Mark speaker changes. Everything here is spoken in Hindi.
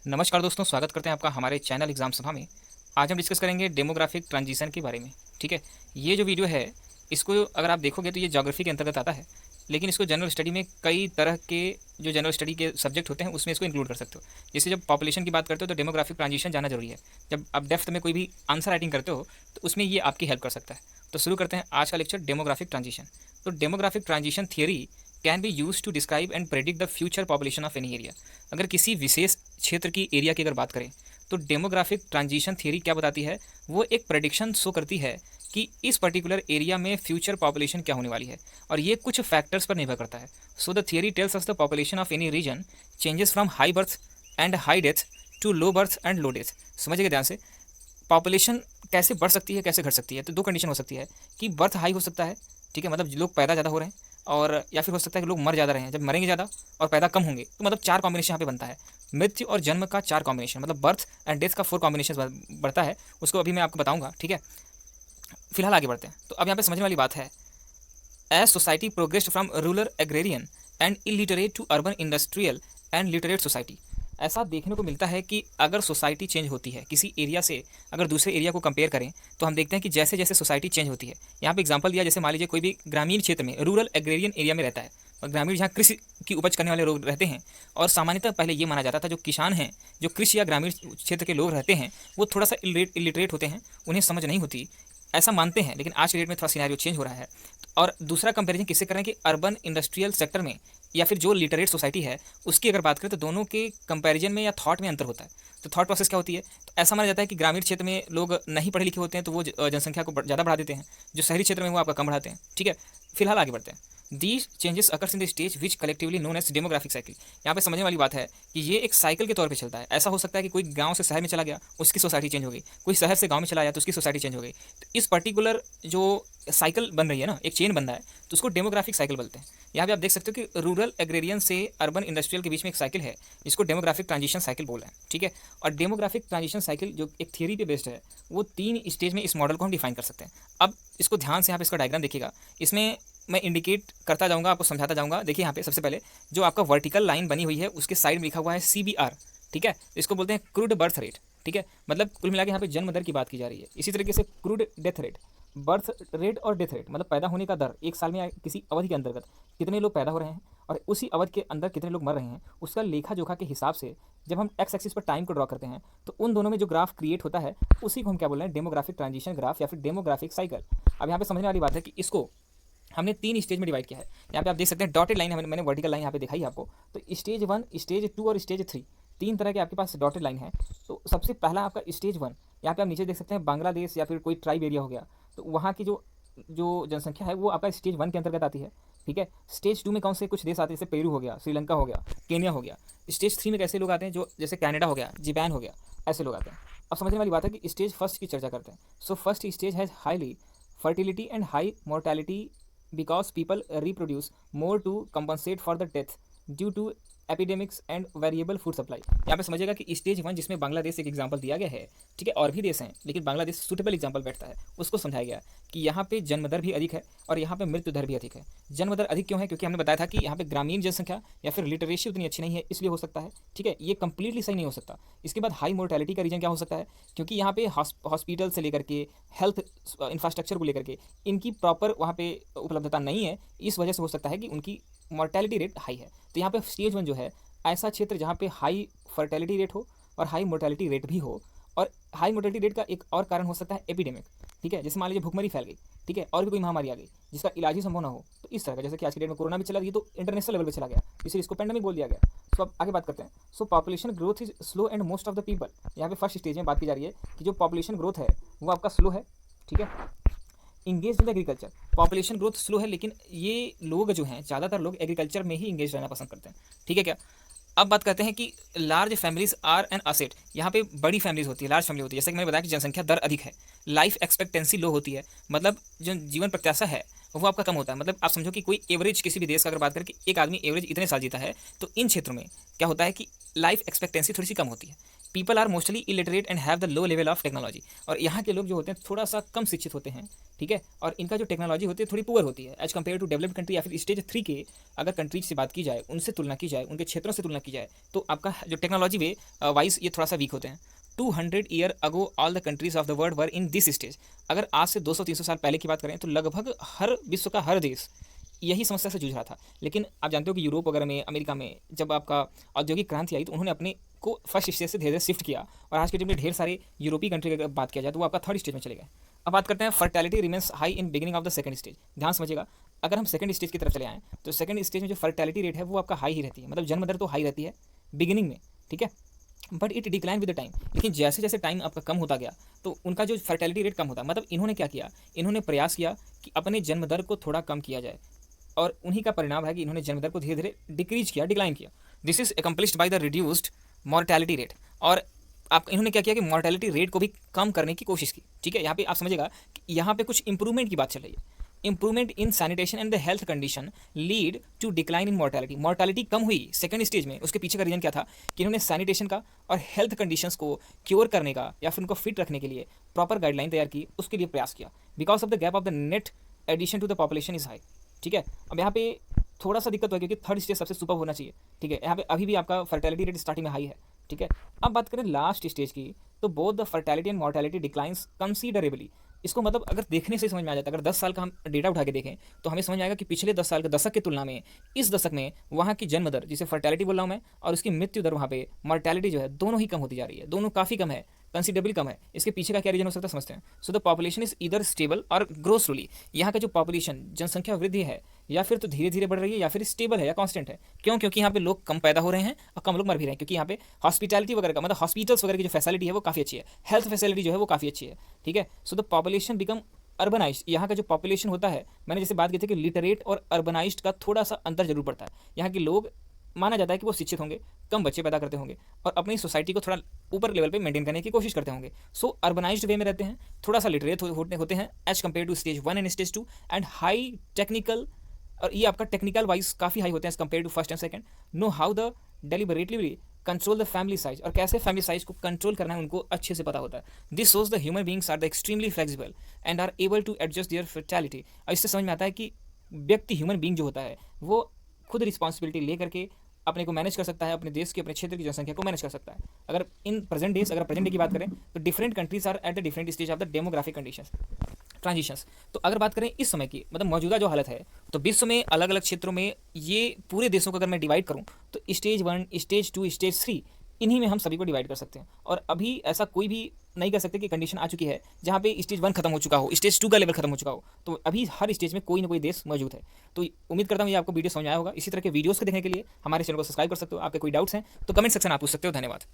Speaker 1: नमस्कार दोस्तों, स्वागत करते हैं आपका हमारे चैनल एग्ज़ाम सभा में। आज हम डिस्कस करेंगे डेमोग्राफिक ट्रांजिशन के बारे में। ठीक है, ये जो वीडियो है इसको अगर आप देखोगे तो ये ज्योग्राफी के अंतर्गत आता है, लेकिन इसको जनरल स्टडी में कई तरह के जो जनरल स्टडी के सब्जेक्ट होते हैं उसमें इसको इंक्लूड कर सकते हो। जैसे जब पॉपुलेशन की बात करते हो तो डेमोग्राफिक ट्रांजिशन जाना जरूरी है। जब आप डेप्थ में कोई भी आंसर राइटिंग करते हो तो उसमें ये आपकी हेल्प कर सकता है। तो शुरू करते हैं आज का लेक्चर, डेमोग्राफिक ट्रांजिशन। तो demographic transition theory can be use to describe and predict the future population of any area. अगर किसी विशेष क्षेत्र की एरिया की अगर बात करें तो डेमोग्राफिक ट्रांजिशन थ्योरी क्या बताती है, वो एक प्रेडिक्शन शो करती है कि इस पर्टिकुलर एरिया में फ्यूचर पॉपुलेशन क्या होने वाली है, और ये कुछ फैक्टर्स पर निर्भर करता है। So the theory tells us the population of any region changes from high birth and high death to low birth and low death. समझिएगा ध्यान से, पॉपुलेशन कैसे बढ़ सकती है, कैसे घट सकती है। तो दो कंडीशन हो सकती है कि बर्थ हाई हो सकता है, ठीक है, मतलब लोग पैदा ज़्यादा हो रहे हैं, और या फिर हो सकता है कि लोग मर ज़्यादा रहे हैं। जब मरेंगे ज़्यादा और पैदा कम होंगे तो मतलब चार कॉम्बिनेशन यहाँ पे बनता है। मृत्यु और जन्म का चार कॉम्बिनेशन, मतलब बर्थ एंड डेथ का फोर कॉम्बिनेशन बढ़ता है। उसको अभी मैं आपको बताऊंगा, ठीक है। फिलहाल आगे बढ़ते हैं। तो अब यहाँ पे समझने वाली बात है, as society progressed from rural agrarian and illiterate to urban industrial and literate society. ऐसा देखने को मिलता है कि अगर सोसाइटी चेंज होती है किसी एरिया से, अगर दूसरे एरिया को कंपेयर करें तो हम देखते हैं कि जैसे जैसे सोसाइटी चेंज होती है, यहाँ पे एग्जांपल दिया, जैसे मान लीजिए कोई भी ग्रामीण क्षेत्र में, रूरल एग्रेरियन एरिया में रहता है, और ग्रामीण जहाँ कृषि की उपज करने वाले लोग रहते हैं, और सामान्यतः पहले ये माना जाता था जो किसान हैं, जो कृषि या ग्रामीण क्षेत्र के लोग रहते हैं, वो थोड़ा सा इलिटरेट होते हैं, उन्हें समझ नहीं होती, ऐसा मानते हैं। लेकिन आज के डेट में थोड़ा सिनेरियो चेंज हो रहा है। और दूसरा कंपैरिजन किससे करें कि अर्बन इंडस्ट्रियल सेक्टर में या फिर जो लिटरेट सोसाइटी है उसकी अगर बात करें तो दोनों के कंपैरिजन में या थॉट में अंतर होता है। तो थॉट प्रोसेस क्या होती है, तो ऐसा माना जाता है कि ग्रामीण क्षेत्र में लोग नहीं पढ़े लिखे होते हैं तो वो जनसंख्या को ज़्यादा बढ़ा देते हैं, जो शहरी क्षेत्र में वो आपका कम बढ़ाते हैं। ठीक है, फिलहाल आगे बढ़ते हैं। These changes occurs in the stage which collectively known as demographic cycle. यहाँ पे समझने वाली बात है कि ये एक साइकिल के तौर पे चलता है। ऐसा हो सकता है कि कोई गांव से शहर में चला गया, उसकी सोसाइटी चेंज हो गई, कोई शहर से गांव में चला गया तो उसकी सोसाइटी चेंज हो गई। तो इस पर्टिकुलर जो साइकिल बन रही है ना, एक चेन बन रहा है, तो उसको डेमोग्राफिक साइकिल बोलते हैं। यहाँ पे आप देख सकते हो कि रूरल एग्रेरियन से अर्बन इंडस्ट्रियल के बीच में एक साइकिल है, जिसको डेमोग्राफिक ट्रांजिशन साइकिल बोल रहे हैं। ठीक है, और डेमोग्राफिक ट्रांजिशन साइकिल जो एक थियरी पे बेस्ड है, वो तीन स्टेज में इस मॉडल को हम डिफाइन कर सकते हैं। अब इसको ध्यान से यहाँ पे इसका डायग्राम देखिएगा, इसमें मैं इंडिकेट करता जाऊंगा, आपको समझाता जाऊंगा। देखिए यहाँ पे सबसे पहले जो आपका वर्टिकल लाइन बनी हुई है उसके साइड में लिखा हुआ है CBR। ठीक है, इसको बोलते हैं क्रूड बर्थ रेट। ठीक है, मतलब कुल मिला के यहाँ पे जन्म दर की बात की जा रही है। इसी तरीके से crude death rate, birth rate और डेथ रेट, मतलब पैदा होने का दर एक साल में किसी अवधि के अंतर्गत कितने लोग पैदा हो रहे हैं और उसी अवधि के अंदर कितने लोग मर रहे हैं, उसका लेखा जोखा के हिसाब से जब हम एक्स एक्सिस पर टाइम को ड्रॉ करते हैं तो उन दोनों में जो ग्राफ क्रिएट होता है उसी को हम क्या बोल रहे हैं, डेमोग्राफिक ट्रांजिशन ग्राफ या फिर डेमोग्राफिक साइकिल। अब यहाँ पे समझने वाली बात है कि इसको हमने तीन स्टेज में डिवाइड किया है। यहाँ पे आप देख सकते हैं डॉटेड लाइन, मैंने वर्टिकल लाइन यहाँ पे दिखाई है आपको। तो स्टेज 1, स्टेज 2 और स्टेज 3, तीन तरह के आपके पास डॉटेड लाइन है। तो सबसे पहला आपका स्टेज 1, यहाँ पे आप नीचे देख सकते हैं बांग्लादेश या फिर कोई ट्राइब एरिया हो गया, तो वहाँ की जो जो जनसंख्या है वो आपका स्टेज 1 के अंतर्गत आती है। ठीक है, स्टेज 2 में कौन से कुछ देश आते हैं, जैसे पेरू हो गया, श्रीलंका हो गया, केन्या हो गया। स्टेज 3 में कैसे लोग आते हैं, जो जैसे कनाडा हो गया, जापान हो गया, ऐसे लोग आते हैं। अब समझने वाली बात है कि स्टेज फर्स्ट की चर्चा करते हैं। So first stage has highly fertility and high mortality because people reproduce more to compensate for the death due to epidemics and variable food supply. यहाँ पे समझिएगा कि स्टेज 1 जिसमें बांग्लादेश एक एग्जांपल दिया गया है, ठीक है, और भी देश हैं लेकिन बांग्लादेश सूटेबल एग्जांपल बैठता है, उसको समझाया गया कि यहाँ पे जन्म दर भी अधिक है और यहाँ पे मृत्यु दर भी अधिक है। जन्म दर अधिक क्यों है, क्योंकि हमने बताया था कि यहाँ पे ग्रामीण जनसंख्या या फिर लिटरेसी उतनी अच्छी नहीं है, इसलिए हो सकता है। ठीक है, ये कंप्लीटली सही नहीं हो सकता। इसके बाद हाई मोर्टेलिटी का रीजन क्या हो सकता है, क्योंकि यहाँ पे हॉस्पिटल से लेकर के हेल्थ इंफ्रास्ट्रक्चर को लेकर के इनकी प्रॉपर वहाँ पे उपलब्धता नहीं है, इस वजह से हो सकता है कि उनकी मोर्टेलिटी रेट हाई है। तो यहाँ पे स्टेज 1 जो है ऐसा क्षेत्र जहाँ पे हाई फर्टेलिटी रेट हो और हाई मोर्टेलिटी रेट भी हो। और हाई मोर्टेलिटी रेट का एक और कारण हो सकता है एपिडेमिक। ठीक है, जैसे मान लीजिए भूखमरी फैल गई, ठीक है, और भी कोई महामारी आ गई जिसका इलाज ही संभव ना हो, तो इस तरह का, जैसे कि आज की डेट में कोरोना भी चला गया तो इंटरनेशनल लेवल पे चला गया, इसलिए इसको पेंडेमिक बोल दिया गया। सो अब आगे बात करते हैं। सो population growth is slow and most of the people, यहाँ पे फर्स्ट स्टेज में बात की जा रही है कि जो पॉपुलेशन ग्रोथ है वो आपका स्लो है। ठीक है, engage in agriculture, population growth slow है लेकिन ये लोग जो हैं, ज़्यादातर लोग एग्रीकल्चर में ही इंगेज रहना पसंद करते हैं। ठीक है क्या, अब बात करते हैं कि large families are an asset. यहाँ पे बड़ी फैमिलीज होती है, लार्ज फैमिली होती है, जैसे कि मैंने बताया कि जनसंख्या दर अधिक है लाइफ एक्सपेक्टेंसी लो होती है, मतलब जो जीवन प्रत्याशा है वो आपका कम होता है। मतलब आप समझो कि कोई एवरेज किसी भी देश का अगर बात करें कि एक आदमी एवरेज इतने साल जीता है, तो इन क्षेत्रों में क्या होता है कि लाइफ एक्सपेक्टेंसी थोड़ी सी कम होती है। People are mostly illiterate and have the low level of technology, और यहाँ के लोग जो होते हैं थोड़ा सा कम शिक्षित होते हैं, ठीक है, और इनका जो टेक्नोलॉजी होती है थोड़ी पुअर होती है as compare to developed country या फिर स्टेज 3 के अगर कंट्रीज से बात की जाए, उनसे तुलना की जाए, उनके क्षेत्रों से तुलना की जाए, तो आपका जो टेक्नोलॉजी वे वाइज ये थोड़ा सा वीक होते हैं। 200 year ago all the countries of the world were in this stage. अगर आज से 200-300 साल पहले की बात करें तो लगभग हर विश्व का हर देश यही समस्या से जूझ रहा था। लेकिन आप जानते हो कि यूरोप वगैरह में, अमेरिका में जब आपका औद्योगिक क्रांति आई तो उन्होंने अपने को फर्स्ट स्टेज से धीरे धीरे शिफ्ट किया, और आज के टाइम में ढेर सारे यूरोपीय कंट्री की बात किया जाए तो वो आपका थर्ड स्टेज में चले गए। अब बात करते हैं fertility remains high in beginning of the second stage. ध्यान समझिएगा, अगर हम सेकंड स्टेज की तरफ चले आएँ तो सेकंड स्टेज में जो फर्टैलिटी रेट है वो आपका हाई ही रहती है, मतलब जन्म दर तो हाई रहती है बिगिनिंग में, ठीक है, but it decline with the time. लेकिन जैसे जैसे टाइम आपका कम होता गया तो उनका जो फर्टैलिटी रेट कम होता है। मतलब इन्होंने क्या किया, इन्होंने प्रयास किया कि अपने जन्म दर को थोड़ा कम किया जाए, और उन्हीं का परिणाम है कि इन्होंने जन्म दर को धीरे धीरे डिक्रीज किया, डिक्लाइन किया। This is accomplished by the reduced mortality rate. और आप इन्होंने क्या किया कि मॉर्टैलिटी रेट को भी कम करने की कोशिश की, ठीक है। यहाँ पे आप समझिएगा कि यहाँ पे कुछ इंप्रूवमेंट की बात चल रही है। Improvement in sanitation and the health condition lead to decline in mortality. Mortality कम हुई सेकंड स्टेज में, उसके पीछे का रीजन क्या था कि इन्होंने सैनिटेशन का और हेल्थ कंडीशंस को क्योर करने का या फिर उनको फिट रखने के लिए प्रॉपर गाइडलाइन तैयार की, उसके लिए प्रयास किया। Because of the gap of the net addition to the population is high, ठीक है। अब यहाँ पे थोड़ा सा दिक्कत हो क्योंकि थर्ड स्टेज सबसे सुपर होना चाहिए, ठीक है। यहाँ पे अभी भी आपका फर्टैलिटी रेट स्टार्टिंग में हाई है, ठीक है। अब बात करें लास्ट स्टेज की, तो both the fertility and mortality declines considerably. इसको मतलब अगर देखने से समझ में आ जाता है, अगर 10 साल का हम डेटा उठा के देखें तो हमें समझ में आएगा कि पिछले 10 साल के दशक की तुलना में इस दशक में वहाँ की जन्म दर, जिसे फर्टैलिटी बोल रहा हूँ मैं, और उसकी मृत्यु दर वहाँ पे मॉर्टैलिटी जो है दोनों ही कम होती जा रही है, दोनों काफ़ी कम है, कंसिडरेबली कम है। इसके पीछे का क्या रीजन हो सकता है समझते हैं। सो द पॉपुलेशन इज इधर स्टेबल और ग्रो स्लोली। यहाँ का जो पॉपुलेशन जनसंख्या वृद्धि है या फिर तो धीरे धीरे बढ़ रही है या फिर स्टेबल है या कांस्टेंट है। क्यों? क्योंकि यहाँ पे लोग कम पैदा हो रहे हैं और कम लोग मर भी रहे हैं, क्योंकि यहाँ पे हॉस्पिटैलिटी वगैरह का मतलब हॉस्पिटल्स वगैरह की जो फैसिलिटी है वो काफ़ी अच्छी है, हेल्थ फैसिलिटी जो है वो काफ़ी अच्छी है, ठीक है। So the population become urbanised. यहाँ का जो पॉपुलेशन होता है, मैंने जैसे बात की थी कि लिटरेट और अर्बनाइज्ड का थोड़ा सा अंतर जरूर पड़ता है। यहाँ के लोग माना जाता है कि वो शिक्षित होंगे, कम बच्चे पैदा करते होंगे और अपनी सोसाइटी को थोड़ा ऊपर लेवल पे मेंटेन करने की कोशिश करते होंगे। सो अर्बनाइज्ड वे में रहते हैं, थोड़ा सा लिटरेट होते हैं as compare to stage 1 and stage 2, and high technical, और ये आपका टेक्निकल वाइज काफ़ी हाई होते हैं as compare to first and second. Know how the deliberately control the family size, और कैसे फैमिली साइज को कंट्रोल करना है उनको अच्छे से पता होता है। This shows the human beings are the extremely flexible and are able to adjust their fertility. और इससे समझ में आता है कि व्यक्ति, ह्यूमन बींग जो होता है, वो खुद रिस्पॉन्सिबिलिटी ले करके अपने को मैनेज कर सकता है, अपने देश की, अपने क्षेत्र की जनसंख्या को मैनेज कर सकता है। अगर इन प्रेजेंट डेज, अगर प्रेजेंट डे की बात करें तो different countries are at the different stage of the demographic conditions transitions. तो अगर बात करें इस समय की, मतलब मौजूदा जो हालत है, तो विश्व में अलग अलग क्षेत्रों में ये पूरे देशों को अगर मैं डिवाइड करूं तो स्टेज 1, स्टेज 2, स्टेज 3, इन्हीं में हम सभी को डिवाइड कर सकते हैं। और अभी ऐसा कोई भी नहीं कर सकते कि कंडीशन आ चुकी है जहाँ पे स्टेज 1 खत्म हो चुका हो, स्टेज 2 का लेवल खत्म हो चुका हो। तो अभी हर स्टेज में कोई ना कोई देश मौजूद है। तो उम्मीद करता हूँ ये आपको वीडियो समझ आया होगा। इसी तरह के वीडियोस को देखने के लिए हमारे चैनल को सब्सक्राइब कर सकते हो। आपके कोई डाउट्स हैं तो कमेंट सेक्शन आप पूछ सकते हो। धन्यवाद।